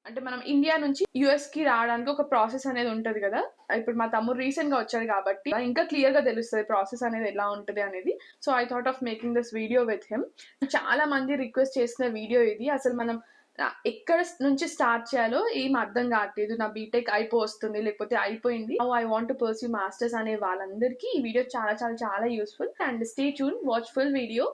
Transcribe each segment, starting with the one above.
అంటే మనం ఇండియా నుంచి యుఎస్ కి రావడానికి ఒక ప్రాసెస్ అనేది ఉంటది కదా. ఇప్పుడు మా తమ్ముడు రీసెంట్ గా వచ్చాడు కాబట్టి ఇంకా క్లియర్ గా తెలుస్తుంది ప్రాసెస్ అనేది ఎలా ఉంటది అనేది. So I thought of making this video with him. చాలా మంది రిక్వెస్ట్ చేసిన వీడియో ఇది. అసలు మనం ఎక్కడ నుంచి స్టార్ట్ చేయాలో ఏం అర్థం కావట్లేదు. నా బీటెక్ అయిపోతుంది లేకపోతే అయిపోయింది, I want to pursue masters అనే వాళ్ళందరికీ ఈ వీడియో చాలా చాలా చాలా useful. And stay tune, watch full video.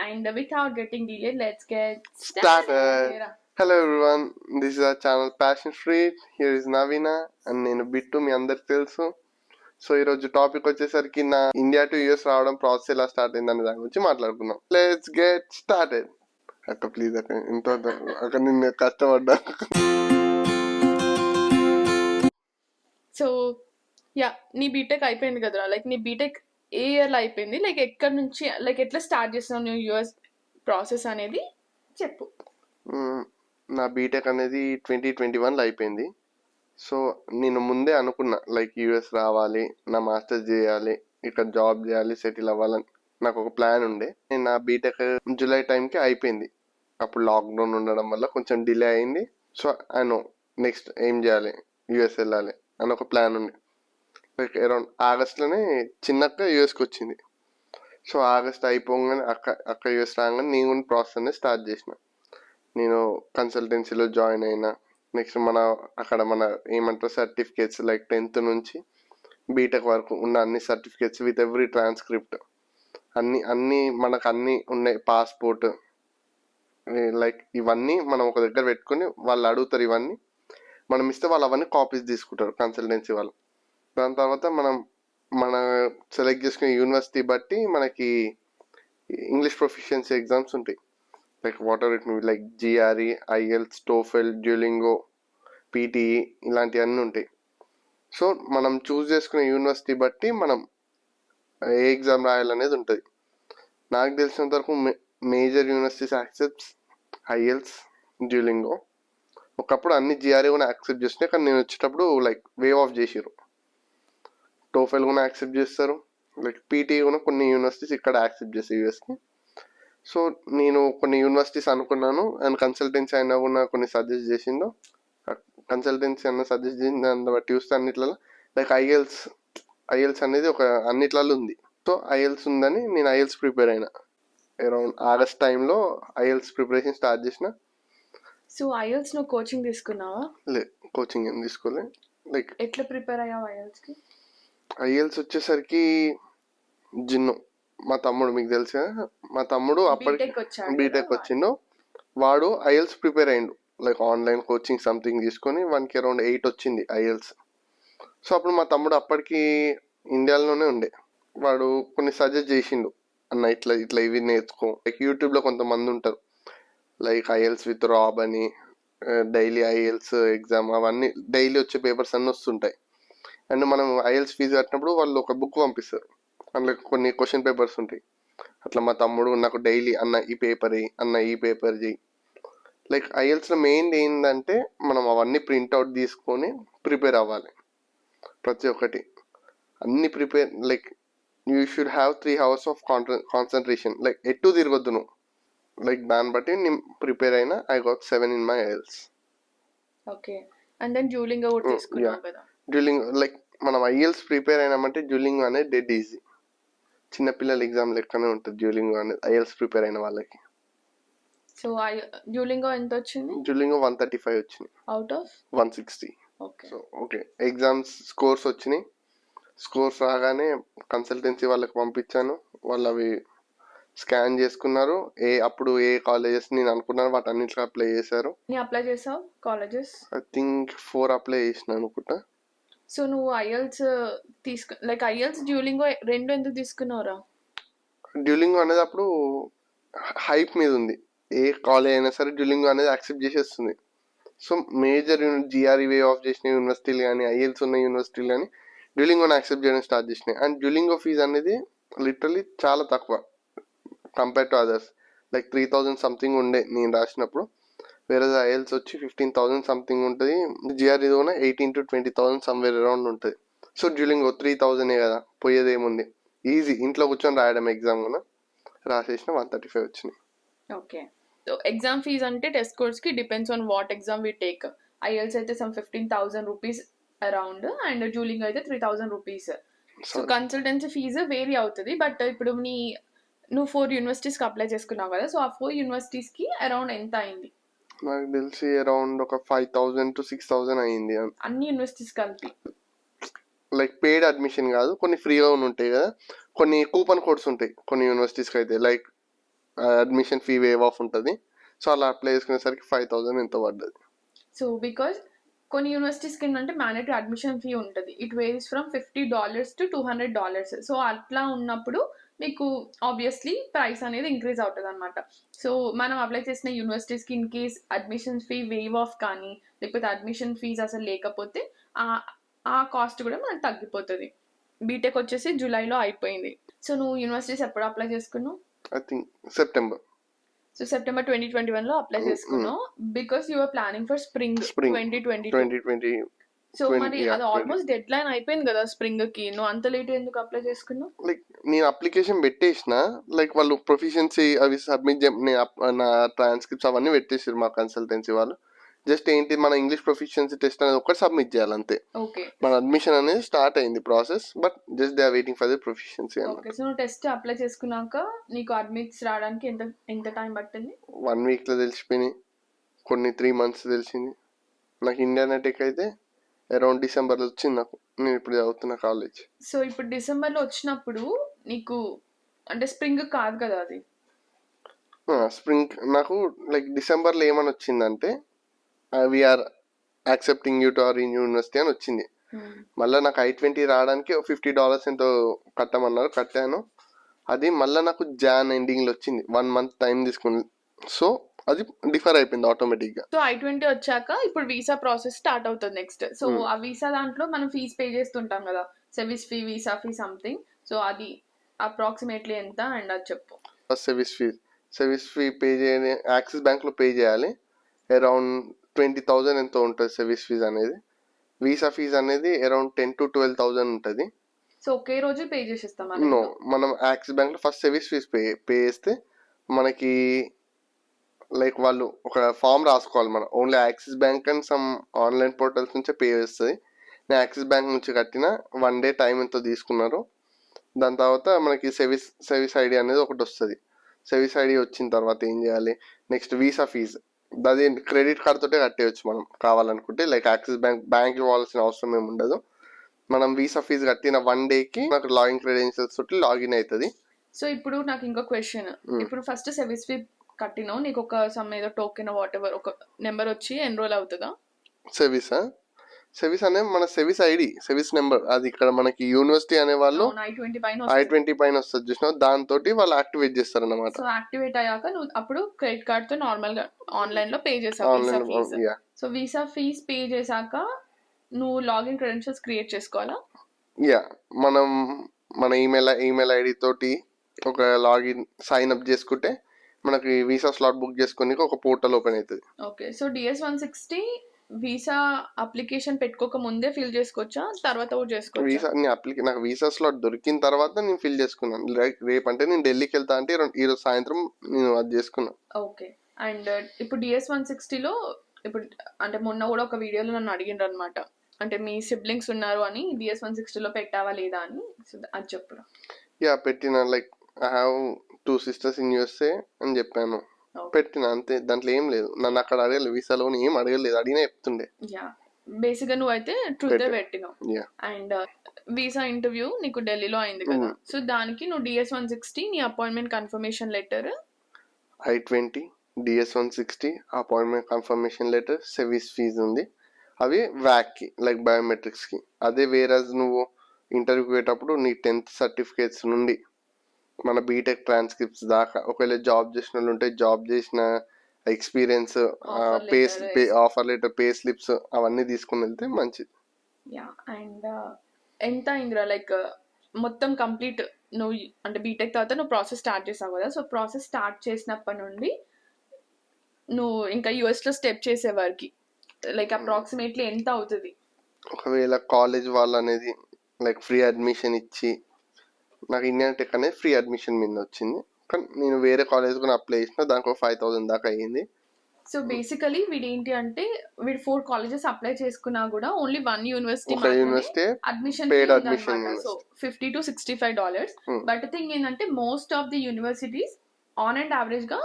And without getting delayed, let's get started. Hello everyone, this is our channel Passion Fruit. Here is Naveena and నేను bit, మీ అందరికి తెలుసు. So ఈరోజు టాపిక్ వచ్చేసరికి నా ఇండియా టు యూఎస్ రావడం process ఎలా start అయింది అనే దాని గురించి మాట్లాడుకుందాం. Let's get started. అక్క ప్లీజ్ అక్క, ఇంత అక్కడ నిన్ను కష్టపడ్డా. సో యా, నీ బీటెక్ అయిపోయింది కదరా. లైక్ నీ బీటెక్ ఏ ఇయర్లో అయిపోయింది? లైక్ ఎక్కడి నుంచి, లైక్ ఎట్లా స్టార్ట్ చేస్తున్నావు నువ్వు యూఎస్ ప్రాసెస్ అనేది చెప్పు. నా బీటెక్ అనేది 2021లో అయిపోయింది. సో నేను ముందే అనుకున్నా లైక్ యూఎస్ రావాలి, నా మాస్టర్స్ చేయాలి, ఇక్కడ జాబ్ చేయాలి, సెటిల్ అవ్వాలని నాకు ఒక ప్లాన్ ఉండే. నేను నా బీటెక్ జూలై టైంకి అయిపోయింది. అప్పుడు లాక్డౌన్ ఉండడం వల్ల కొంచెం డిలే అయింది. సో ఐ నెక్స్ట్ ఏం చేయాలి, యూఎస్ వెళ్ళాలి అని ఒక ప్లాన్ ఉంది. లైక్ అరౌండ్ ఆగస్ట్లోనే చిన్నక్క యూఎస్కి వచ్చింది. సో ఆగస్ట్ అయిపోగానే అక్క యూఎస్ రాగానే నేను ప్రాసెస్ అనేది స్టార్ట్ చేసిన. నేను కన్సల్టెన్సీలో జాయిన్ అయినా. నెక్స్ట్ అక్కడ మన ఏమంటారు సర్టిఫికేట్స్, లైక్ 10th నుంచి బీటెక్ వరకు ఉన్న అన్ని సర్టిఫికేట్స్ విత్ ఎవ్రీ ట్రాన్స్క్రిప్ట్ అన్నీ మనకు అన్నీ ఉన్నాయి. పాస్పోర్ట్, లైక్ ఇవన్నీ మనం ఒక దగ్గర పెట్టుకొని వాళ్ళు అడుగుతారు. ఇవన్నీ మనం ఇస్తే వాళ్ళు అవన్నీ కాపీస్ తీసుకుంటారు కన్సల్టెన్సీ వాళ్ళు. దాని తర్వాత మన సెలెక్ట్ చేసుకునే యూనివర్సిటీ బట్టి మనకి ఇంగ్లీష్ ప్రొఫిషియన్సీ ఎగ్జామ్స్ ఉంటాయి. Like what ever it may be, like GRE, IELTS, TOEFL, Duolingo, PTE ఇలాంటివన్నీ ఉంటాయి. సో మనం చూస్ చేసుకునే యూనివర్సిటీ బట్టి మనం ఏ ఎగ్జామ్ రాయాలనేది ఉంటుంది. నాకు తెలిసినంత వరకు major universities accepts IELTS, Duolingo. ఒకప్పుడు అన్ని జిఆర్ఈ కూడా యాక్సెప్ట్ చేస్తున్నాయి, కానీ నేను వచ్చేటప్పుడు లైక్ వేవ్ ఆఫ్ చేసారు. టోఫెల్ కూడా యాక్సెప్ట్ చేస్తారు, లైక్ పీటీఈ కూడా కొన్ని యూనివర్సిటీస్ ఇక్కడ యాక్సెప్ట్ చేస్తాయి యూఎస్కి. సో నేను కొన్ని యూనివర్సిటీస్ అనుకున్నాను, అండ్ కన్సల్టెన్సీ అయినా కూడా కొన్ని సజెస్ట్ చేసిందో. కన్సల్టెన్సీ అన్న సజెస్ట్ చేసింది దాన్ని బట్టి చూస్తే అన్నిట్లలో లైక్ ఐఎల్స్ అనేది ఒక అన్నిట్లలో ఉంది. సో ఐఎల్స్ ఉందని నేను ఐఎల్స్ ప్రిపేర్ అయినా. అరౌండ్ ఆగస్ట్ టైంలో ఐఎల్స్ ప్రిపరేషన్ స్టార్ట్ చేసిన. సో ఐఎల్స్ నువ్వు కోచింగ్ తీసుకున్నావా? లే, కోచింగ్ ఏం తీసుకోలే. లైక్ ఎట్లా ప్రిపేర్ అయ్యావు ఐఎల్స్కి? ఐఎల్స్ వచ్చేసరికి జిన్ను, మా తమ్ముడు, మీకు తెలుసు కదా, మా తమ్ముడు అప్పటికి బీటెక్ వచ్చిండు. వాడు ఐఎల్స్ ప్రిపేర్ అయ్యిండు, లైక్ ఆన్లైన్ కోచింగ్ సంథింగ్ తీసుకొని వానికి అరౌండ్ 8 వచ్చింది ఐఎల్స్. సో అప్పుడు మా తమ్ముడు అప్పటికి ఇండియాలోనే ఉండే. వాడు కొన్ని సజెస్ట్ చేసిండు, అన్న ఇట్లా ఇట్లా ఇవి నేర్చుకో. లైక్ యూట్యూబ్లో కొంతమంది ఉంటారు, లైక్ ఐఎల్స్ విత్ రాబ్ అని, డైలీ ఐఎల్స్ ఎగ్జామ్, అవన్నీ డైలీ వచ్చే పేపర్స్ అన్నీ వస్తుంటాయి. అండ్ మనం ఐఎల్స్ ఫీజు కట్టినప్పుడు వాళ్ళు ఒక బుక్ పంపిస్తారు, అందులో కొన్ని క్వశ్చన్ పేపర్స్ ఉంటాయి. అట్లా మా తమ్ముడు నాకు డైలీ అన్న ఈ పేపర్ చేయి, అన్న ఈ పేపర్ చేయి. లైక్ ఐఎల్స్లో మెయిన్ ఏంటంటే మనం అవన్నీ ప్రింట్అవుట్ తీసుకొని ప్రిపేర్ అవ్వాలి. ప్రతి ఒక్కటి అన్ని prepare, like you should have 3 hours of concentration. Like ఎటు తిరగొద్దు నువ్వు. లైక్ దాన్ని బట్టి నేను ప్రిపేర్ అయినా. I got 7 in my IELTS. Okay. And then Duolingo కూడా తీసుకున్నావు కదా. డ్యూలింగో, లైక్ మనం ఐఎల్స్ ప్రిపేర్ అయినామంటే డ్యూలింగో అనేది డెడ్ ఈజీ. చిన్నపిల్లల ఎగ్జామ్ లెక్కనే ఉంటుంది డ్యూలింగో అనేది ఐఎల్స్ ప్రిపేర్ అయిన వాళ్ళకి. సో డ్యూలింగో ఎంత వచ్చింది? డ్యూలింగో 135 వచ్చింది out of 160. Okay. So okay, exams scores వచ్చినాయి. స్కోర్స్ రాగానే కన్సల్టెన్సీ వాళ్ళకి పంపించాను. వాళ్ళు అవి స్కాన్ చేసుకున్నారు. అప్పుడు ఏ కాలేజెస్ నేను అనుకున్నాను వాటి అన్నింటిలో అప్లై చేశారు. అప్లై చేసావు కాలేజెస్? ఐ థింక్ 4 అప్లై చేసిన అనుకుంటా. సో నువ్వు ఐఎల్స్ లైక్ ఐఎల్స్ డ్యూలింగో రెండు ఎందుకు తీసుకున్నావురా? డ్యూలింగో అనేది అప్పుడు హైప్ మీద ఉంది. ఏ కాలేజ్ అయినా సరే డ్యూలింగో అనేది యాక్సెప్ట్ చేసేస్తుంది. So major GRE way of చేసిన యూనివర్సిటీలు కానీ, ఐఎల్స్ ఉన్న యూనివర్సిటీలు కానీ డ్యూలింగోని యాక్సెప్ట్ చేయడం స్టార్ట్ చేసినాయి. అండ్ డ్యూలింగో ఫీజు అనేది లిటరలీ చాలా తక్కువ compare to others. Like 3,000 something ఉండే నేను రాసినప్పుడు, వేరే ఐఎల్స్ వచ్చి 15,000 సంథింగ్ ఉంటుంది. జిఆర్ఈ కూడా 18,000 to 20,000 సమ్వేర్ అరౌండ్ ఉంటుంది. సో డ్యూలింగో 3,000 కదా, పోయేది ఏముంది, ఈజీ. ఇంట్లో కూర్చొని రాయడం ఎగ్జామ్ కూడా. రాసేసిన 135 వచ్చినాయి. ఓకే. సో ఎగ్జామ్ ఫీజ్ అంటే టెస్ట్ కోర్స్ కి depends on what exam we take. IELTS అయితే some 15,000 rupees around, and Duolingo అయితే 3,000 rupees. So consultancy fee vary అవుతుంది. బట్ ఇప్పుడు నువ్వు 4 యూనివర్సిటీస్కి అప్లై చేసుకున్నావు కదా, సో ఆ 4 యూనివర్సిటీస్కి అరౌండ్ ఎంత అయింది? నాకు తెలిసి అరౌండ్ ఒక 5,000 to 6,000 అయింది అన్ని యూనివర్సిటీస్ కలిపి. లైక్ పెయిడ్ అడ్మిషన్ కాదు, కొన్ని ఫ్రీగా ఉంటాయి కదా, కొన్ని కూపన్ కోడ్స్ ఉంటాయి కొన్ని యూనివర్సిటీస్కి అయితే, like admission fee waive of ఉంటుంది. సో అలా అప్లై చేసుకునేసరికి 5,000 ఎంత పడ్డది. సో బికాజ్ కొన్ని యూనివర్సిటీస్కి ఏంటంటే మ్యాండేటరీ అడ్మిషన్ ఫీ ఉంటుంది. It varies from $50 to $200. So అట్లా ఉన్నప్పుడు మీకు ఆబ్వియస్లీ ప్రైస్ అనేది ఇంక్రీజ్ అవుతుంది అనమాట. సో మనం అప్లై చేసిన యూనివర్సిటీస్కి in case admission fee waive off కానీ, లేకపోతే అడ్మిషన్ ఫీజ్ అసలు లేకపోతే ఆ కాస్ట్ కూడా మనకు తగ్గిపోతుంది. బీటెక్ వచ్చేసి జూలైలో అయిపోయింది. సో నువ్వు యూనివర్సిటీస్ ఎప్పుడు అప్లై చేసుకున్నావు? I think September. So September 2021లో అప్లై చేసుకున్నావు because you are planning for spring 2020. So మరి అది ఆల్మోస్ట్ డెడ్ లైన్ అయిపోయింది కదా స్ప్రింగ్ కి, నువ్వు అంత లేట్ ఎందుకు అప్లై చేసుకున్నావు? లైక్ నేను అప్లికేషన్ పెట్టేసిన, లైక్ వాళ్ళు ప్రొఫిషియన్సీ అవి సబ్మిట్ నా ట్రాన్స్క్రిప్ట్స్ అవన్నీ పెట్టేసారు మా కన్సల్టెన్సీ వాళ్ళు. జస్ట్ ఏంటి, మన ఇంగ్లీష్ ప్రొఫిషియన్సీ టెస్ట్ అనేది ఒకటి సబ్మిట్ చేయాలి అంతే. మన అడ్మిషన్ అనేది స్టార్ట్ అయింది process, but just they are waiting for the proficiency. Okay, so నువ్వు టెస్ట్ అప్లై చేసుకున్నాక నీకు అడ్మిట్స్ రావడానికి ఎంత టైం పట్టింది? 1 వీక్లో తెలిసిపోయినాయి, కొన్ని 3 months తెలిసింది. నాకు ఇండియన్ టెక్ అయితే అరౌండ్ డిసెంబర్లో వచ్చింది. నాకు నేను ఇప్పుడు చదువుతున్న కాలేజ్. సో ఇప్పుడు డిసెంబర్లో వచ్చినప్పుడు నీకు అంటే స్ప్రింగ్ కాదు కదా అది? స్ప్రింగ్ నాకు లైక్ డిసెంబర్లో ఏమని వచ్చిందంటే we're accepting you to our university అని వచ్చింది. మళ్ళీ నాకు I-20 రావడానికి $50 ఎంతో కట్టమన్నారు, కట్టాను. అది మళ్ళీ నాకు జాన్ ఎండింగ్లో వచ్చింది, 1 month టైం తీసుకుంది. సో అది డిఫర్ అయిపోయింది ఆటోమేటిక్గా. సో I-20 వచ్చాక ఇప్పుడు వీసా ప్రాసెస్ స్టార్ట్ అవుతుంది నెక్స్ట్. సో ఆ వీసా దాంట్లో మనం ఫీజ్ పే చేస్తుంటాం కదా, service fee, visa fee something. So అది అప్రాక్సిమేట్లీ ఎంత అండ్ అది చెప్పు. సర్వీస్ ఫీ పే చేయాలి, యాక్సిస్ బ్యాంక్లో పే చేయాలి. అరౌండ్ 20,000 ఎంతో ఉంటుంది సర్వీస్ ఫీజ్ అనేది. వీసా ఫీజ్ అనేది అరౌండ్ 10,000 to 12,000 ఉంటుంది. సో ఒకే రోజు పే చేసేస్తాం? నో, మనం యాక్సిస్ బ్యాంక్లో ఫస్ట్ సర్వీస్ ఫీజ్ పే చేస్తే మనకి లైక్ వాళ్ళు ఒక ఫామ్ రాసుకోవాలి, మనం only axis bank and some online portals నుంచే పే చేస్తుంది. నేను యాక్సిస్ బ్యాంక్ నుంచి కట్టిన 1 day టైం ఎంతో తీసుకున్నారు. దాని తర్వాత మనకి సర్వీస్ ఐడి అనేది ఒకటి వస్తుంది. సర్వీస్ ఐడి వచ్చిన తర్వాత ఏం చేయాలి, నెక్స్ట్ వీసా ఫీజు, అది క్రెడిట్ కార్డ్ తోటే కట్టేయచ్చు మనం కావాలనుకుంటే. లైక్ యాక్సిస్ బ్యాంక్ ఇవ్వాల్సిన అవసరం ఏమి ఉండదు. మనం వీసా ఫీజు కట్టిన 1 dayకి నాకు లాగిన్ క్రెడెన్షియల్స్ తోటి లాగిన్ అవుతుంది. సో ఇప్పుడు నాకు ఇంకో క్వశ్చన్, ఇప్పుడు ఫస్ట్ సర్వీస్ ఫీ కట్టినావు, నీకు ఒక సమ్ ఏదో టోకెన్ వాట్ ఎవర్ ఒక నెంబర్ వచ్చి ఎన్రోల్ అవుతుందా? సర్వీస్ అనే మన సర్వీస్ ఐడి, సర్వీస్ నెంబర్, అది ఇక్కడ మనకి యూనివర్సిటీ అనే వాళ్ళు I-20 పైన వస్తుంది చూసినావు, దాంతో వాళ్ళు యాక్టివేట్ చేస్తారు అన్నమాట. సో యాక్టివేట్ అయ్యాక నువ్వు అప్పుడు క్రెడిట్ కార్డ్ తో నార్మల్ గా ఆన్లైన్ లో పే చేసావు. సో వీసా ఫీజ్ పే చేశాక నువ్వు లాగిన్ క్రెడెన్షియల్స్ క్రియేట్ చేసుకోవాలా? మనం మన ఈమెయిల్ ఐడి తోటి ఒక లాగిన్ సైన్ అప్ చేసుకుంటే మనకి వీసా స్లాట్ బుక్ చేసుకుని ఒక పోర్టల్ ఓపెన్ అవుతుంది. Okay, so DS-160 visa application పెట్టుకోక ముందే ఫిల్ చేసుకోవచ్చా, తర్వాత కూడా చేసుకోవచ్చా? నాకు వీసా స్లాట్ దొరికిన తర్వాత నేను ఫిల్ చేసుకున్నాను. రేపు అంటే నేను ఢిల్లీకి వెళ్తా అంటే ఈరోజు సాయంత్రం నేను అది చేసుకున్నాను. ఓకే, అండ్ ఇప్పుడు DS-160లో ఇప్పుడు అంటే మొన్న కూడా ఒక వీడియోలో నన్ను అడిగిండ్రు అనమాట, అంటే మీ సిబ్లింగ్స్ ఉన్నారు అని DS-160లో పెట్టావా లేదా అని, అది చెప్పురా. పెట్టిన, like I have 2 sisters in USA అని చెప్పాను, పెట్టిన అంతే. దాంట్లో ఏం లేదు, నన్ను అక్కడ అడగలేదు, వీసాలో ఏం అడగలేదు, అడిగినా చెప్తుండే. బేసిక్ గా నువ్వైతే ట్రూత్ పెట్టినావు. అండ్ వీసా ఇంటర్వ్యూ నీకు ఢిల్లీలో అయింది కదా, సో దానికి నువ్వు DS-160 నీ appointment confirmation letter, I-20 DS-160 appointment confirmation letter, service fee ఉంది, అవి వ్యాక్కి లైక్ బయోమెట్రిక్స్కి. అదే వేరే నువ్వు ఇంటర్వ్యూకి పోయేటప్పుడు నీ 10th సర్టిఫికేట్స్ నుండి మన బీటెక్ ట్రాన్స్క్రిప్ట్స్ దాకా, ఒకవేళ జాబ్ చేసిన వాళ్ళు ఉంటే జాబ్ చేసిన experience, offer letter, pay slips అవన్నీ తీసుకుని వెళ్తే మంచిది. అండ్ ఎంత అయిందిరా, లైక్ మొత్తం కంప్లీట్ నువ్వు అంటే బీటెక్ తర్వాత నువ్వు ప్రాసెస్ స్టార్ట్ చేసావు కదా, సో ప్రాసెస్ స్టార్ట్ చేసినప్పటి నుండి నువ్వు ఇంకా యూఎస్లో స్టెప్ చేసే వరకు లైక్ అప్రాక్సిమేట్లీ ఎంత అవుతుంది? ఒకవేళ కాలేజ్ వాళ్ళు అనేది లైక్ ఫ్రీ అడ్మిషన్ ఇచ్చి, నాకు ఇండియన్ టెక్ అనేది ఫ్రీ అడ్మిషన్ మీద వచ్చింది, కానీ నేను వేరే కాలేజ్ కూడా అప్లై చేసిన, దానికి 5,000 దాకా అయ్యింది. సో బేసికలీ వీడు ఏంటి అంటే వీడు 4 కాలేజెస్ అప్లై చేసుకున్నా కూడా ఓన్లీ 1 యూనివర్సిటీ ఒక మాత్రమే university admission paid fee admission ఉందన్నమాట. So $50 to $65. బట్ థింగ్ ఏంటంటే most of the universities on and average గా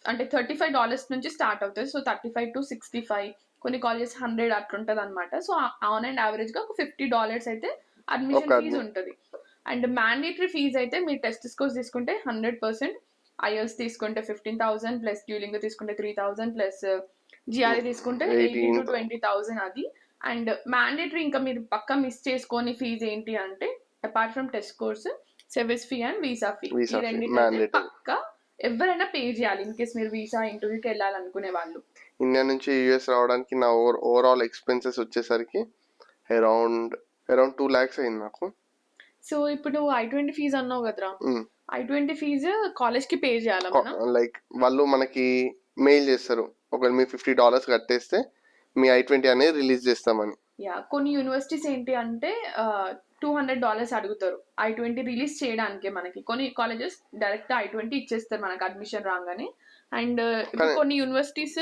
అంటే $35 నుంచి స్టార్ట్ అవుతుంది. సో 35 to 65, కొన్ని కాలేజెస్ 100 అట్లుంటది అనమాట. సో ఆన్ అండ్ యావరేజ్ గా ఒక $50 అయితే అడ్మిషన్ ఫీజు ఉంటుంది. అండ్ మ్యాండేటరీ ఫీజ్ అయితే మీరు టెస్ట్ స్కోర్స్ తీసుకుంటే 100%, ఐఎల్స్ తీసుకుంటే 15,000 ప్లస్ డ్యూలింగ్ తీసుకుంటే 3,000 ప్లస్ జిఆర్ఏ తీసుకుంటే 18,000 to 20,000 అది. అండ్ మ్యాండేటరీ ఇంకా మీరు పక్క మిస్ చేసుకొని ఫీజు ఏంటి అంటే apart from test course, service fee and visa fee, ఈ రెండింటి పక్క ఎవరైనా పే చేయాలి ఇన్ కేస్ మీరు వీసా ఇంటర్వ్యూకి వెళ్ళాలనుకునే వాళ్ళు. ఇండియా నుంచి యూఎస్ రావడానికి నా ఓవరాల్ ఎక్స్పెన్సెస్ వచ్చేసరికి అరౌండ్ 2 lakhs అయింది నాకు. సో ఇప్పుడు నువ్వు I-20 ఫీజు అన్నావు కదరా, I-20 ఫీజు కాలేజ్ కి పే చేయాలి. లైక్ వాళ్ళు మనకి మెయిల్ చేస్తారు, ఒకవేళ మీరు $50 కట్టేస్తే మీ I-20 అనేది రిలీజ్ చేస్తామని. యా, కొన్ని యూనివర్సిటీస్ ఏంటి అంటే $200 అడుగుతారు I-20 రిలీజ్ చేయడానికి. మనకి కొన్ని కాలేజెస్ డైరెక్ట్ I-20 ఇచ్చేస్తారు మనకి అడ్మిషన్ రాగానే. అండ్ కొన్ని యూనివర్సిటీస్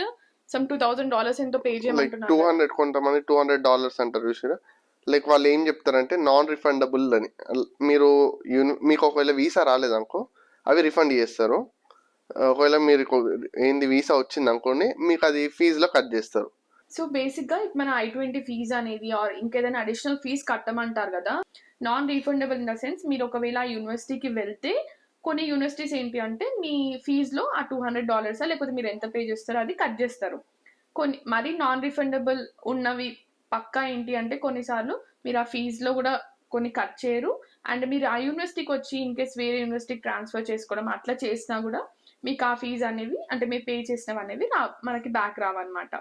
సమ్ $2,000 ఎంతో పే చేయమంటున్నారు. 200 కొంతమంది $200 అంటారు చూసారా. లైక్ వాళ్ళు ఏం చెప్తారంటే నాన్ రిఫండబుల్ అని. మీరు మీకు ఒకవేళ వీసా రాలేదనుకో అవి రిఫండ్ చేస్తారు. ఒకవేళ మీరు ఏంది వీసా వచ్చింది అనుకోండి మీకు అది ఫీజులో కట్ చేస్తారు. సో బేసిక్గా మన I-20 ఫీజ్ అనేది ఆర్ ఇంకేదైనా అడిషనల్ ఫీజ్ కట్టమంటారు కదా, non refundable in the sense మీరు ఒకవేళ ఆ యూనివర్సిటీకి వెళ్తే కొన్ని యూనివర్సిటీస్ ఏంటి అంటే మీ ఫీజులో ఆ $200 లేకపోతే మీరు ఎంత పే చేస్తారో అది కట్ చేస్తారు. కొన్ని మరీ నాన్ రీఫండబుల్ ఉన్నవి పక్కా ఏంటి అంటే కొన్నిసార్లు మీరు ఆ ఫీజులో కూడా కొన్ని కట్ చేయరు. అండ్ మీరు ఆ యూనివర్సిటీకి వచ్చి ఇన్ కేస్ వేరే యూనివర్సిటీకి ట్రాన్స్ఫర్ చేసుకోవడం అట్లా చేసినా కూడా మీకు ఆ ఫీజు అనేవి అంటే మీరు పే చేసినవి అనేవి మనకి బ్యాక్ రావన్నమాట.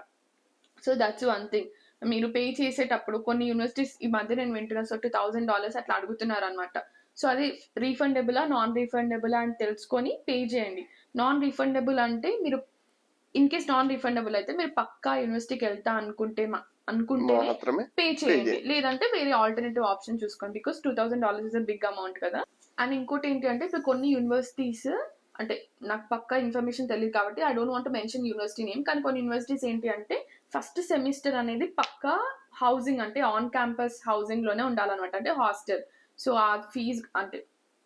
So that's one thing. మీరు పే చేసేటప్పుడు కొన్ని యూనివర్సిటీస్ ఈ మధ్య నేను వింటున్నా సో $2,000 అట్లా అడుగుతున్నారు అనమాట. సో అది రీఫండబులా నాన్ రీఫండబులా అని తెలుసుకొని పే చేయండి. నాన్ రీఫండబుల్ అంటే మీరు ఇన్ కేస్ నాన్ రీఫండబుల్ అయితే మీరు పక్కా యూనివర్సిటీకి వెళ్తా అనుకుంటే పే చేయండి, లేదంటే వేరే ఆల్టర్నేటివ్ ఆప్షన్ చూసుకోండి. Because $2,000 is a big amount కదా. అండ్ ఇంకోటి ఏంటి అంటే ఇప్పుడు కొన్ని యూనివర్సిటీస్ అంటే నాకు పక్కా ఇన్ఫర్మేషన్ తెలియదు కాబట్టి I don't want to mention university name, కానీ కొన్ని యూనివర్సిటీస్ ఏంటి అంటే ఫస్ట్ సెమిస్టర్ అనేది పక్కా హౌసింగ్ అంటే ఆన్ క్యాంపస్ హౌసింగ్ లోనే ఉండాలన్నమాట, అంటే హాస్టల్. సో ఆ ఫీజ్ అంటే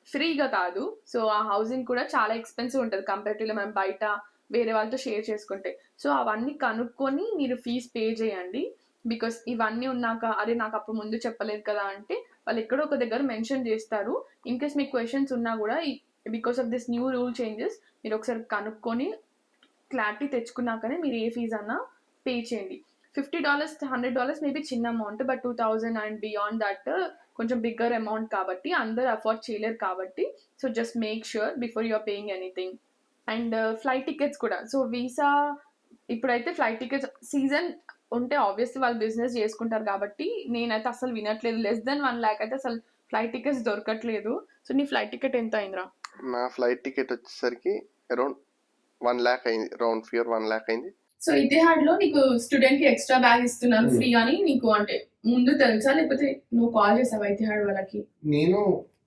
ఫ్రీగా కాదు, సో ఆ హౌసింగ్ కూడా చాలా ఎక్స్పెన్సివ్ ఉంటుంది కంపేరిటివ్లీ మనం బయట వేరే వాళ్ళతో షేర్ చేసుకుంటే. సో అవన్నీ కనుక్కొని మీరు ఫీజ్ పే చేయండి. బికాస్ ఇవన్నీ ఉన్నాక అరే నాకు అప్పుడు ముందు చెప్పలేదు కదా అంటే వాళ్ళు ఎక్కడో ఒక దగ్గర మెన్షన్ చేస్తారు. ఇన్ కేస్ మీకు క్వశ్చన్స్ ఉన్నా కూడా because of this new rule changes మీరు ఒకసారి కనుక్కొని క్లారిటీ తెచ్చుకున్నాకనే మీరు ఏ ఫీజ్ అన్నా పే చేయండి. $50 $100 మేబీ చిన్న amount, but 2,000 and beyond that కొంచెం బిగ్గర్ అమౌంట్ కాబట్టి అందరు అఫోర్డ్ చేయలేరు కాబట్టి. So just make sure before you're paying anything. And flight tickets కూడా. సో వీసా ఇప్పుడైతే ఫ్లైట్ టికెట్స్ సీజన్ ఉంటే ఆబ్వియస్లీ వాళ్ళు బిజినెస్ చేసుకుంటారు కాబట్టి నేనైతే అసలు వినట్లేదు. less than 1 lakh అయితే అసలు ఫ్లైట్ టికెట్స్ దొరకట్లేదు. సో నీ ఫ్లైట్ టికెట్ ఎంత అయిందిరా? నా ఫ్లైట్ టికెట్ వచ్చేసరికి అరౌండ్ 1 lakh అయింది, రౌండ్ ఫిగర్ 1 lakh అయింది. సో ఇతిహాడ్ లో నీకు స్టూడెంట్ కి ఎక్స్ట్రా బ్యాగ్ ఇస్తున్నారు ఫ్రీ అని నీకు అంటే ముందు తెలుసా, లేకపోతే నువ్వు కాల్ చేసావా ఇతిహాడ్ వాళ్ళకి? నేను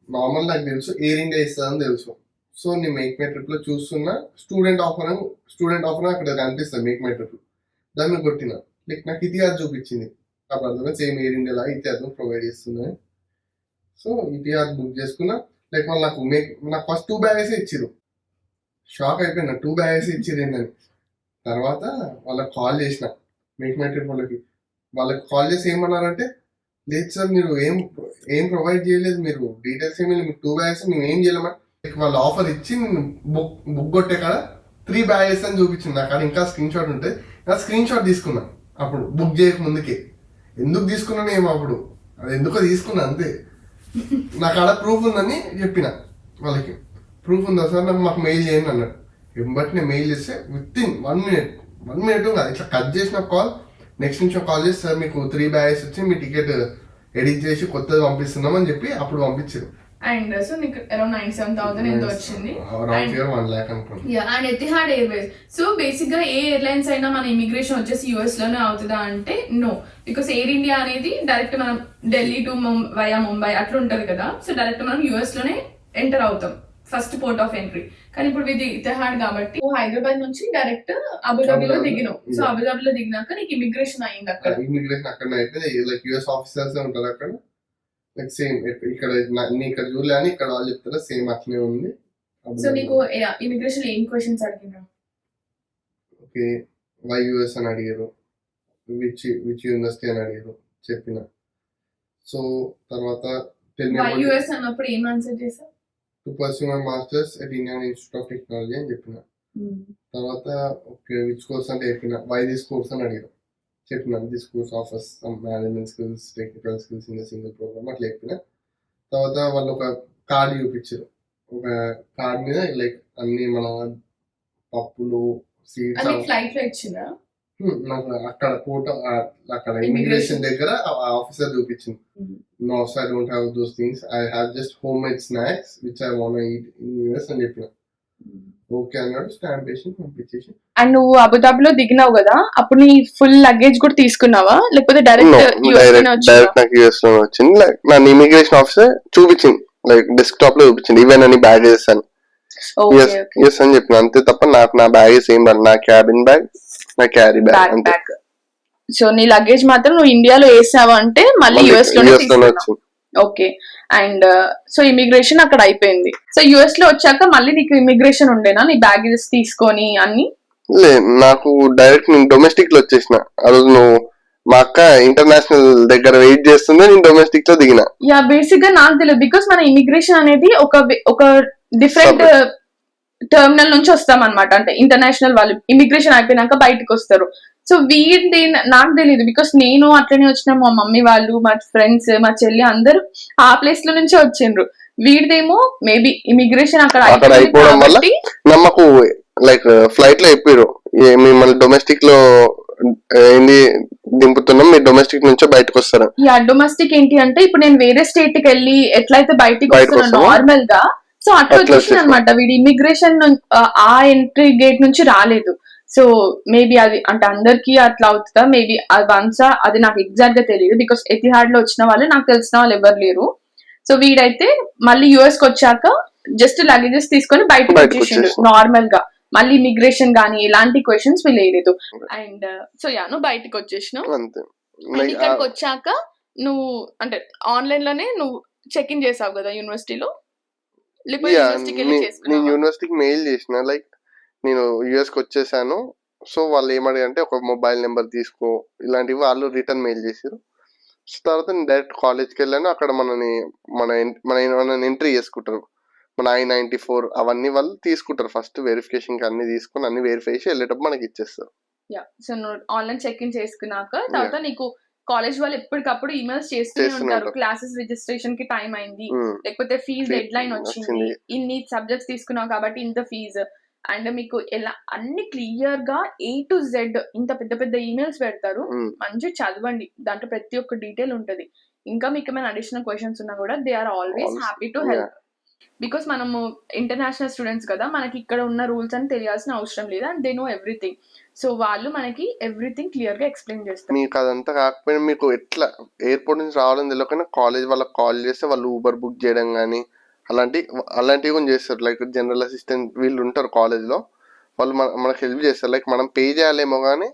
నార్మల్ నాకు తెలుసు ఎయిర్ ఇండియా ఇస్తుందని తెలుసు. సో నేను మేక్ మై ట్రిప్ లో చూస్తున్నా స్టూడెంట్ ఆఫర్ అక్కడ కనిపిస్తుంది మేక్ మై ట్రిప్, దాన్ని కొట్టిన లైక్ నాకు ఇతిహాద్ చూపించింది. అప్పుడు అర్థమే సేమ్ ఎయిర్ ఇండియా లాగా ఇతిహాద్ ప్రొవైడ్ చేస్తున్నాయి. సో ఇతిహాద్ బుక్ చేసుకున్నా. లైక్ వాళ్ళు నాకు ఫస్ట్ 2 bags ఇచ్చిరు. షాక్ అయిపోయినా 2 bags ఇచ్చిరు ఏంటని. తర్వాత వాళ్ళకి కాల్ చేసిన మేక్ మై ట్రిప్ వాళ్ళకి కాల్ చేసి ఏమన్నారంటే లేదు సార్ మీరు ఏం ప్రొవైడ్ చేయలేదు, మీరు డీటెయిల్స్ ఏమి మీకు 2 bags మేము ఏం చేయలేమా. వాళ్ళు ఆఫర్ ఇచ్చి నేను బుక్ కొట్టే కాడ 3 bags అని చూపించింది. నాకు అది ఇంకా స్క్రీన్ షాట్ ఉంటే నా స్క్రీన్ షాట్ తీసుకున్నా అప్పుడు బుక్ చేయక ముందుకే. ఎందుకు తీసుకున్నాను ఏమో అప్పుడు అది ఎందుకో తీసుకున్నా అంతే. నాకు ఆడ ప్రూఫ్ ఉందని చెప్పిన వాళ్ళకి. ప్రూఫ్ ఉందా సార్ నాకు మాకు మెయిల్ చేయండి అన్నాడు. బట్ నేను మెయిల్ చేస్తే విత్ ఇన్ 1 minute కాదు ఇట్లా కట్ చేసిన కాల్ నెక్స్ట్ నుంచి కాల్ చేసి సార్ మీకు 3 bags వచ్చి మీ టికెట్ ఎడిట్ చేసి కొత్తది పంపిస్తున్నాం అని చెప్పి అప్పుడు పంపించారు. అండ్ సో నీకు అరౌండ్ 97,000 ఎంత వచ్చింది. And Etihad Airways. So basic గా ఏ ఎయిర్లైన్స్ అయినా మన ఇమిగ్రేషన్ వచ్చేసి యుఎస్ లోనే అవుతుందా అంటే నో, బికాస్ ఎయిర్ ఇండియా అనేది డైరెక్ట్ మనం ఢిల్లీ టు వయా ముంబై అట్లా ఉంటది కదా. సో డైరెక్ట్ మనం యుఎస్ లోనే ఎంటర్ అవుతాం ఫస్ట్ పోర్ట్ ఆఫ్ ఎంట్రీ. కానీ ఇప్పుడు ఇది ఇతిహాడ్ కాబట్టి హైదరాబాద్ నుంచి డైరెక్ట్ అబుదాబిలో దిగినావు. సో అబుదాబిలో దిగినాక నీకు ఇమిగ్రేషన్ అయింది అక్కడ. ఇమిగ్రేషన్ అక్కడ అయితే లైక్ యుఎస్ ఆఫీసర్స్ ఉంటారు అక్కడ. లైక్ సేమ్ ఇక్కడ ఇక్కడ చూడలే అని ఇక్కడ వాళ్ళు చెప్తారా సేమ్ అట్లనే ఉంది. సో నీకు ఇమిగ్రేషన్ ఏం క్వశ్చన్స్ అడిగినా? ఓకే, వై యుఎస్ అని అడిగారు, విచ్ యూనివర్సిటీ అని అడిగారు, చెప్పిన. సో తర్వాత వై యుఎస్ అన్నప్పుడు ఏం ఆన్సర్ చేసావు? To pursue my masters at Indian institute of technology అని చెప్పిన. తర్వాత ఓకే విచ్ కోర్స్ అంటే చెప్పిన. వై దిస్ కోర్స్ అని అడిగారు, చెప్పిన this course offers some management skills, technical skills in single programme అట్లా చెప్పిన. తర్వాత వాళ్ళు ఒక కార్డ్ చూపించారు. ఒక కార్డ్ మీద లైక్ అన్ని మన పప్పులు, సీట్స్ నాకు అక్కడ ఫోటో అక్కడ ఇమిగ్రేషన్ దగ్గర ఆఫీసర్ చూపించింది. No I don't have those things, I have just home made snacks which I want eat in US అని చెప్పిన. ఓకే అన్నాడు, స్టాంప్ వేసి పంపించేసి. అండ్ నువ్వు అబుదాబిలో దిగినావు కదా, అప్పుడు నీ ఫుల్ లగేజ్ కూడా తీసుకున్నావా లేకపోతే డైరెక్ట్ నాకు యూఎస్ లో వచ్చింది. లైక్ నా ఇమిగ్రేషన్ ఆఫీసర్ చూపించింది, లైక్ డెస్క్టాప్ లో చూపించింది ఈవెన్ అని బ్యాగేజెస్ అని. ఎస్ అని చెప్పిన, అంతే తప్ప నాకు నా బ్యాగేజ్ ఏం రాదు. నా క్యాబిన్ బ్యాగ్, నా క్యారీ బ్యాగ్ అంతే. సో నీ లగేజ్ మాత్రం నువ్వు ఇండియాలో వేసావు అంటే మళ్ళీ యుఎస్ లోనే వచ్చింది. ఓకే. అండ్ సో ఇమిగ్రేషన్ అక్కడ అయిపోయింది. సో యుఎస్ లో వచ్చాక మళ్ళీ నీకు ఇమిగ్రేషన్ ఉండేనా నీ బ్యాగేజెస్ తీసుకొని అన్ని? లేదు, నాకు డైరెక్ట్ నేను డొమెస్టిక్ లో వచ్చేసిన. ఆ రోజు నువ్వు మా అక్క ఇంటర్నేషనల్ దగ్గర వెయిట్ చేస్తుంది, నేను డొమెస్టిక్ లో దిగిన. యా, బేసిక్ గా నాకు తెలియదు, బికాస్ మన ఇమిగ్రేషన్ అనేది ఒక డిఫరెంట్ టర్మినల్ నుంచి వస్తాం అనమాట. అంటే ఇంటర్నేషనల్ వాళ్ళు ఇమిగ్రేషన్ అయిపోయినాక బయటకు వస్తారు. సో వీడి నాకు తెలియదు, బికాస్ నేను అట్లనే వచ్చిన, మా మమ్మీ వాళ్ళు, మా ఫ్రెండ్స్, మా చెల్లి అందరూ ఆ ప్లేస్ లో నుంచే వచ్చిండ్రు. వీడిదేమో మేబీ ఇమిగ్రేషన్ అక్కడ అయిపోవడం వల్ల నమ్మకు లైక్ ఫ్లైట్ లో చెప్పారు మిమ్మల్ని డొమెస్టిక్ లో ఏంది దింపుతున్నాం, మీరు డొమెస్టిక్ నుంచో బయటకు వస్తారు. యా, డొమెస్టిక్ ఏంటి అంటే ఇప్పుడు నేను వేరే స్టేట్ కి వెళ్ళి ఎట్లయితే బయటకు వస్తున్నాను నార్మల్ గా, సో అట్లా వచ్చేసింది అనమాట. వీడి ఇమిగ్రేషన్ ఆ ఎంట్రీ గేట్ నుంచి రాలేదు. సో మేబీ అది అంటే అందరికి అట్లా అవుతుందా మేబీ వన్స్, అది నాకు ఎగ్జాక్ట్ గా తెలియదు, బికాస్ ఎతిహాడ్ లో వచ్చిన వాళ్ళు నాకు తెలిసిన వాళ్ళు ఎవరు లేరు. సో వీడైతే మళ్ళీ యుఎస్ కి వచ్చాక జస్ట్ లగేజెస్ తీసుకొని బయటకు వచ్చేసిండు నార్మల్ గా. మళ్ళీ ఇమిగ్రేషన్ గానీ ఇలాంటి క్వశ్చన్స్ వీలేదు. అండ్ సో యా, నువ్వు బయటకు వచ్చేసినావు. ఇక్కడికి వచ్చాక నువ్వు అంటే ఆన్లైన్ లోనే నువ్వు చెక్ ఇన్ చేసావు కదా యూనివర్సిటీలో, నేను యూనివర్సిటీకి మెయిల్ చేసిన లైక్ నేను యుఎస్ కి వచ్చేసాను. సో వాళ్ళు ఏమడిగారంటే ఒక మొబైల్ నెంబర్ తీసుకో, ఇలాంటివి వాళ్ళు రిటర్న్ మెయిల్ చేసారు. తర్వాత నేను డైరెక్ట్ కాలేజ్కి వెళ్ళాను. అక్కడ మన ఎంట్రీ చేసుకుంటారు, మన I-94 అవన్నీ వాళ్ళు తీసుకుంటారు. ఫస్ట్ వెరిఫికేషన్ కి అన్ని తీసుకుని అన్ని వెరిఫై చేసి వెళ్ళేటప్పుడు మనకి ఇచ్చేస్తారు. యా, సో నువ్వు ఆన్లైన్ చెక్ ఇన్ చేసుకున్నాక తర్వాత నీకు కాలేజ్ వాళ్ళు ఎప్పటికప్పుడు ఈమెయిల్స్ చేస్తూనే ఉంటారు, క్లాసెస్ రిజిస్ట్రేషన్ కి టైం అయింది, లేకపోతే ఫీజ్ డెడ్ లైన్ వచ్చింది, ఇన్ని సబ్జెక్ట్స్ తీసుకున్నావు కాబట్టి ఇంత ఫీజు, అండ్ మీకు ఎలా అన్ని క్లియర్ గా A to Z ఇంత పెద్ద పెద్ద ఈమెయిల్స్ పెడతారు. మంచిగా చదవండి, దాంట్లో ప్రతి ఒక్క డీటెయిల్ ఉంటది. ఇంకా మీకు ఏమైనా అడిషనల్ క్వశ్చన్స్ ఉన్నా కూడా they are always happy to help. Because మనము ఇంటర్నేషనల్ స్టూడెంట్స్ కదా, మనకి ఇక్కడ ఉన్న రూల్స్ అని తెలియాల్సిన అవసరం లేదు, and they know everything. So వాళ్ళు మనకి ఎవ్రీథింగ్ క్లియర్ గా ఎక్స్ప్లెయిన్ చేస్తారు. మీకు అదంతా కాకపోయినా మీకు ఎట్లా ఎయిర్పోర్ట్ నుంచి రావాలని తెలియకుండా కాలేజ్ వాళ్ళకి కాల్ చేస్తే వాళ్ళు ఊబర్ బుక్ చేయడం కానీ అలాంటివి కూడా చేస్తారు. లైక్ జనరల్ అసిస్టెంట్ వీళ్ళు ఉంటారు కాలేజ్ లో, వాళ్ళు మనకు హెల్ప్ చేస్తారు. లైక్ మనం పే చేయాలేమో కానీ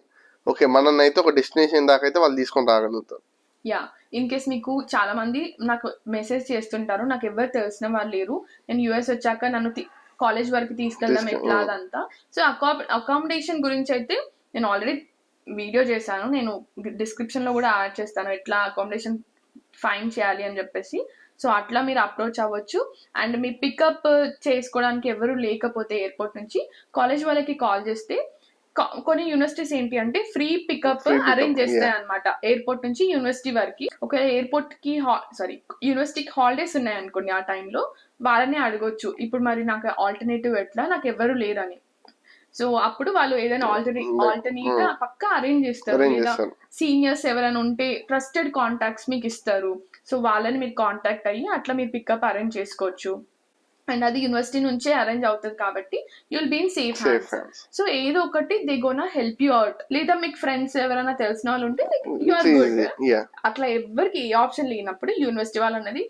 ఓకే మనన్నైతే ఒక డెస్టినేషన్ దాకా అయితే వాళ్ళు తీసుకొని రాగలుగుతారు. యా, ఇన్ కేస్ మీకు చాలా మంది నాకు మెసేజ్ చేస్తుంటారు, నాకు ఎవరు తెలిసిన వాళ్ళు లేరు, నేను యుఎస్ వచ్చాక నన్ను కాలేజ్ వరకు తీసుకెళ్ళడం ఎట్లా అదంతా. సో అకామిడేషన్ గురించి అయితే నేను ఆల్రెడీ వీడియో చేశాను, నేను డిస్క్రిప్షన్ లో కూడా యాడ్ చేస్తాను ఎట్లా అకామిడేషన్ ఫైండ్ చేయాలి అని చెప్పేసి. సో అట్లా మీరు అప్రోచ్ అవ్వచ్చు. అండ్ మీ పికప్ చేసుకోవడానికి ఎవరు లేకపోతే ఎయిర్పోర్ట్ నుంచి కాలేజ్ వాళ్ళకి కాల్ చేస్తే, కొన్ని యూనివర్సిటీస్ ఏంటి అంటే ఫ్రీ పికప్ అరేంజ్ చేస్తాయి అనమాట ఎయిర్పోర్ట్ నుంచి యూనివర్సిటీ వరకు. ఒకవేళ ఎయిర్పోర్ట్ కి యూనివర్సిటీకి హాలిడేస్ ఉన్నాయి అనుకోండి, ఆ టైంలో వాళ్ళని అడగొచ్చు, ఇప్పుడు మరి నాకు ఆల్టర్నేటివ్ ఎట్లా, నాకు ఎవరు లేరని. సో అప్పుడు వాళ్ళు ఏదైనా ఆల్టర్నేట్ పక్కా అరేంజ్ చేస్తారు, లేదా సీనియర్స్ ఎవరైనా ఉంటే ట్రస్టెడ్ కాంటాక్ట్స్ మీకు ఇస్తారు. సో వాళ్ళని మీరు కాంటాక్ట్ అయ్యి అట్లా మీరు పికప్ అరేంజ్ చేసుకోవచ్చు. అండ్ అది యూనివర్సిటీ నుంచే అరేంజ్ అవుతుంది కాబట్టి you will be in safe hands. So ఏదో ఒకటి they gonna help you out, లేదా మీకు ఫ్రెండ్స్ ఎవరైనా తెలిసిన వాళ్ళు ఉంటే యూ ఆర్ గుడ్. అట్లా ఎవరికి ఏ ఆప్షన్ లేనప్పుడు యూనివర్సిటీ వాళ్ళు అనేది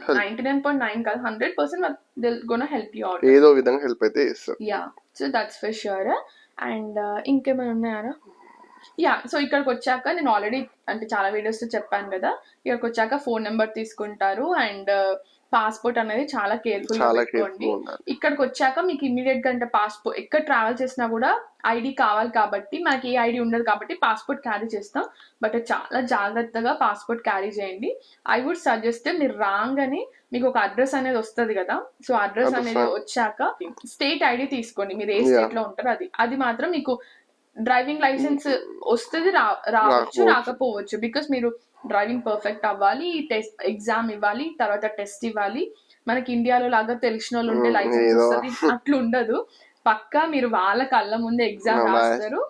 99.9 కాదు 100% they gonna help you out. ఏదో విధంగా హెల్ప్ అయితే చేస్తారు. Yeah, so that's for sure. And ఇంకేమైనా ఉన్నాయా? యా, సో ఇక్కడికి వచ్చాక నేను ఆల్రెడీ అంటే చాలా వీడియోస్ చెప్పాను కదా, ఇక్కడికి వచ్చాక ఫోన్ నెంబర్ తీసుకుంటారు అండ్ పాస్పోర్ట్ అనేది చాలా కేర్ఫుల్ గా పెట్టుకోండి. ఇక్కడికి వచ్చాక మీకు ఇమీడియట్ గా అంటే పాస్పోర్ట్ ఎక్కడ ట్రావెల్ చేసినా కూడా ఐడి కావాలి కాబట్టి, మనకి ఏ ఐడి ఉండదు కాబట్టి పాస్పోర్ట్ క్యారీ చేస్తాం. బట్ చాలా జాగ్రత్తగా పాస్పోర్ట్ క్యారీ చేయండి. ఐ వుడ్ సజెస్ట్ మీరు రాగానే మీకు ఒక అడ్రస్ అనేది వస్తుంది కదా, సో అడ్రస్ అనేది వచ్చాక స్టేట్ ఐడి తీసుకోండి. మీరు ఏ స్టేట్ లో ఉంటారో అది మాత్రం మీకు డ్రైవింగ్ లైసెన్స్ వస్తుంది, రావచ్చు రాకపోవచ్చు. బికాస్ మీరు డ్రైవింగ్ పర్ఫెక్ట్ అవ్వాలి, టెస్ట్ ఎగ్జామ్ ఇవ్వాలి, తర్వాత టెస్ట్ ఇవ్వాలి. మనకి ఇండియాలో లాగా తెలిసిన వాళ్ళు ఉంటే లైసెన్స్ వస్తుంది అట్లా ఉండదు. పక్కా మీరు వాళ్ళ కళ్ళ ముందే ఎగ్జామ్ రాస్తారు,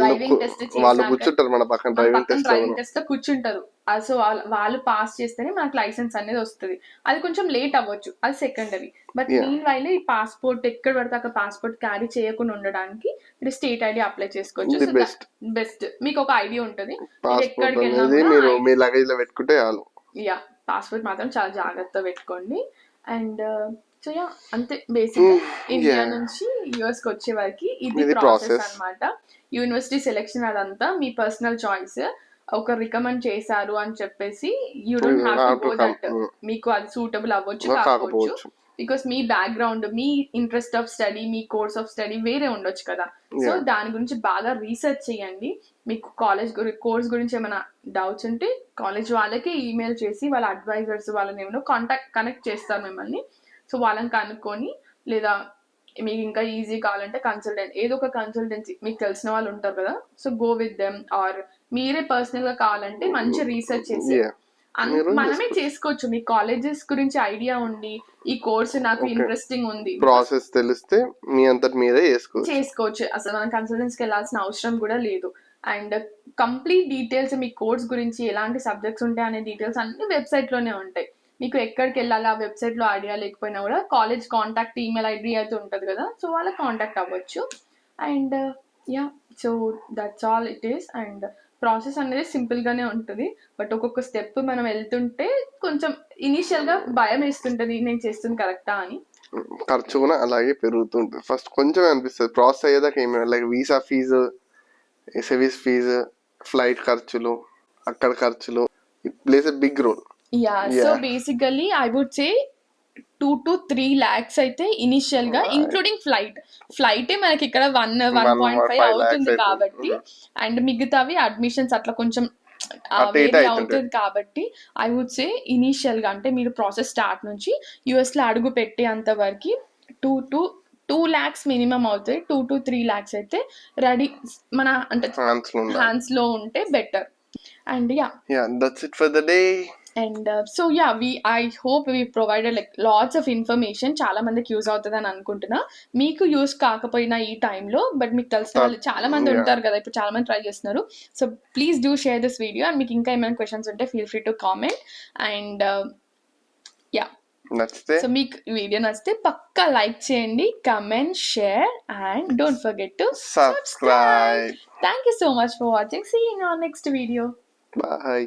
డ్రైవింగ్ టెస్ట్ డ్రైవింగ్ టెస్ట్ లో కూర్చుంటారు. సో వాళ్ళు పాస్ చేస్తేనే మనకు లైసెన్స్ అనేది వస్తుంది. అది కొంచెం లేట్ అవ్వచ్చు, అది సెకండరీ. బట్ మీన్ వైల్ ఈ పాస్పోర్ట్ ఎక్కడ పడితే అక్కడ పాస్పోర్ట్ క్యారీ చేయకుండా ఉండడానికి మీరు స్టేట్ ఐడి అప్లై చేసుకోవచ్చు. సో బెస్ట్, మీకు ఒక ఐడియా ఉంటుంది ఎక్కడికి వెళ్ళినా. యా, పాస్పోర్ట్ మాత్రం చాలా జాగ్రత్తగా పెట్టుకోండి. అండ్ సో యా, అంతే బేసిక్. ఇండియా నుంచి యుఎస్ కి వచ్చే వరకు ఇది ప్రాసెస్ అన్నమాట. యూనివర్సిటీ సెలెక్షన్ అదంతా మీ పర్సనల్ చాయిస్. ఒక రికమెండ్ చేశారు అని చెప్పేసి you don't have to go that. మీకు అది సూటబుల్ అవ్వచ్చు కాకపోవచ్చు. Because me background, me interest of study, me course of study వేరే ఉండొచ్చు కదా. సో దాని గురించి బాగా రీసెర్చ్ చేయండి. మీకు కోర్స్ గురించి ఏమైనా డౌట్స్ ఉంటే కాలేజ్ వాళ్ళకి ఈమెయిల్ చేసి వాళ్ళ అడ్వైజర్స్ వాళ్ళని ఏమైనా కనెక్ట్ చేస్తారు మిమ్మల్ని. సో వాళ్ళని కనుక్కొని, లేదా మీకు ఇంకా ఈజీ కావాలంటే కన్సల్టెంట్, ఏదో ఒక కన్సల్టెన్సీ మీకు తెలిసిన వాళ్ళు ఉంటారు కదా, so go with them. Or మీరే పర్సనల్ గా కావాలంటే మంచి రీసెర్చ్ చేసి మనమే చేసుకోవచ్చు. మీ కాలేజెస్ గురించి ఐడియా ఉండి ఈ కోర్స్ నాకు ఇంట్రెస్టింగ్ ఉంది, ప్రాసెస్ తెలిస్తే మీ అంతటి మీరే చేసుకోవచ్చు. అసలు మనం కన్సల్టెన్సీకి వెళ్ళాల్సిన అవసరం కూడా లేదు. And complete details me course గురించి ఎలాంటి సబ్జెక్ట్స్ ఉంటాయి అనే డీటెయిల్స్ అన్ని వెబ్సైట్ లోనే ఉంటాయి. మీకు ఎక్కడికి వెళ్ళాలి ఆ వెబ్సైట్ లో ఐడియా లేకపోయినా కూడా కాలేజ్ కాంటాక్ట్ ఈమెయిల్ ఐడి అయితే ఉంటుంది కదా, సో వాళ్ళకి కాంటాక్ట్ అవ్వచ్చు. And yeah, so that's all it is. And process అనేది సింపుల్ గానే ఉంటుంది, బట్ ఒక్కొక్క స్టెప్ మనం వెళ్తుంటే కొంచెం ఇనిషియల్ గా భయం వేస్తుంటది, నేను చేస్తుంది కరెక్టా అని. ఖర్చు కూడా అలాగే పెరుగుతుంటుంది. ఫస్ట్ కొంచెం అనిపిస్తుంది, ప్రాసెస్ అయ్యేదాకా ఏమి like visa fee, service fee, flight ఖర్చులు, అక్కడ ఖర్చులు, it plays a big role. Yeah, so basically I would say 2 to 3 lakhs అయితే ఇనిషియల్ గా, ఇంక్లూడింగ్ ఫ్లైట్ మనకి ఇక్కడ 1.5 అవుతుంది కాబట్టి, అండ్ మిగతావి అడ్మిషన్స్ అట్లా కొంచెం వేరే అవుతుంది కాబట్టి ఐ వుడ్ సే ఇనిషియల్ గా అంటే మీరు ప్రాసెస్ స్టార్ట్ నుంచి యుఎస్ లో అడుగు పెట్టేంత వరకు 2 lakhs మినిమం అవుతాయి. 2 to 3 lakhs అయితే రెడీ మన అంటే హ్యాండ్స్ లో ఉంటే better. And yeah, that's it for the day. And so yeah, I hope we provided like lots of information. చాలా మందికి యూజ్ అవుతుంది అని అనుకుంటున్నా. మీకు యూజ్ కాకపోయినా ఈ టైంలో, బట్ మీకు తెలిసిన వాళ్ళు చాలా మంది ఉంటారు కదా, ఇప్పుడు చాలా మంది ట్రై చేస్తున్నారు. So please do share this video. And మీకు ఇంకా ఏమైనా క్వశ్చన్స్ ఉంటే feel free to comment. And yeah, so మీకు వీడియో నచ్చితే పక్కా లైక్ చేయండి, comment, share, and don't forget to subscribe. Thank you so much for watching. See you in our next video. Bye.